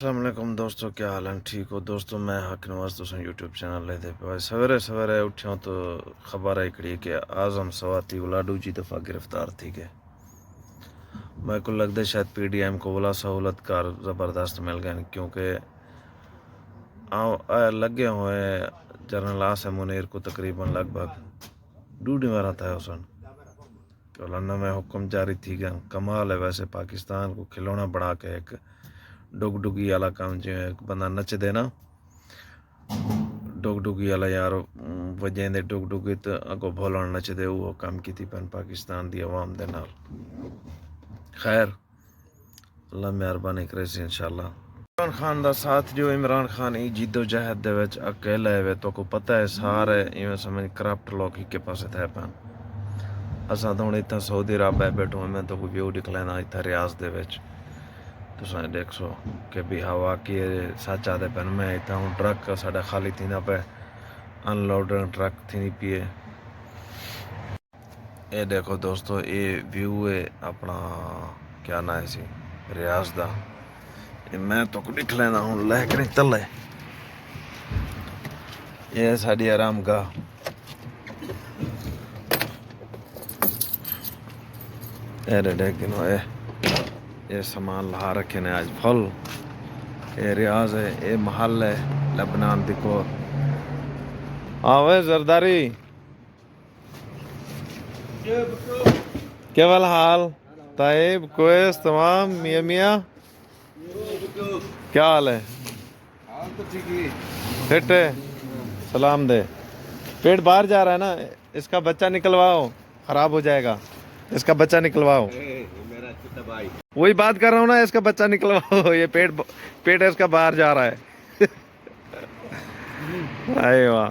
अस्सलामुअलैकुम दोस्तों, क्या हाल है? ठीक हो दोस्तों? मैं हक नवाज तुम यूट्यूब चैनल ले दे पे सवेरे सवेरे उठ्या तो खबर आई खड़ी कि आजम सवाती उलाडू जी दफ़ा गिरफ्तार थी गए। मेरे को लगता है शायद PDM को बोला सहूलत कार ज़बरदस्त मिल गए, क्योंकि लगे हुए जनरल आसिम मुनीर को तकरीबन लगभग 2.5 था उसन लंदन में हुक्म जारी थी गया। कमाल है वैसे पाकिस्तान को खिलौना बना के एक डुगडुगी वाला काम जो एक बंदा नच देना डुगडुगी वाला यार वजेंदे डुगडुगी तो अगो भोलन नचदे वो काम की थी पन पाकिस्तान दी अवाम दे नाल। खैर अल्लाह मेहरबानी करे सी इंशाल्लाह। इमरान खान दा साथ जो इमरान खान ई जिद्दोजहद दे विच अकेला है तो को पता है सारे इवें समझ करप्ट लोग ही के पास थे पन असा तो इतना सऊदी अरब बैठो मैं तो कोई व्यू दिखलाना इतना रियाज दे विच तुम देखो कि भी हवा की सच आते पेन मैं इतना हूँ ट्रक साढ़ा खाली थी पे अनलोड ट्रक थी पिए। ये देखो दोस्तों ये व्यू है अपना क्या ना है सी रियाज दा। मैं तो दिख लेना हूँ लेकिन तले ये साड़ी आराम गाह लेकिन ये सामान ला रखे ने आज फल। ये रियाज है, ये महल है लबनान दिखो। वे जरदारी क्या वाला हाल? ताइब कोएस तमाम मियाँ मियाँ क्या हाल है? हाल तो ठीक ही फिट है? सलाम दे। पेट बाहर जा रहा है ना, इसका बच्चा निकलवाओ, खराब हो जाएगा। इसका बच्चा निकलवाओ। मेरा छोटा भाई वही बात कर रहा हूँ ना, इसका बच्चा निकलवाओ। ये पेट इसका बाहर जा रहा है। अरे वाह,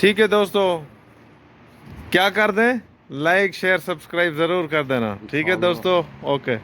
ठीक है दोस्तों, क्या कर दें, लाइक शेयर सब्सक्राइब ज़रूर कर देना। ठीक है दोस्तों, ओके।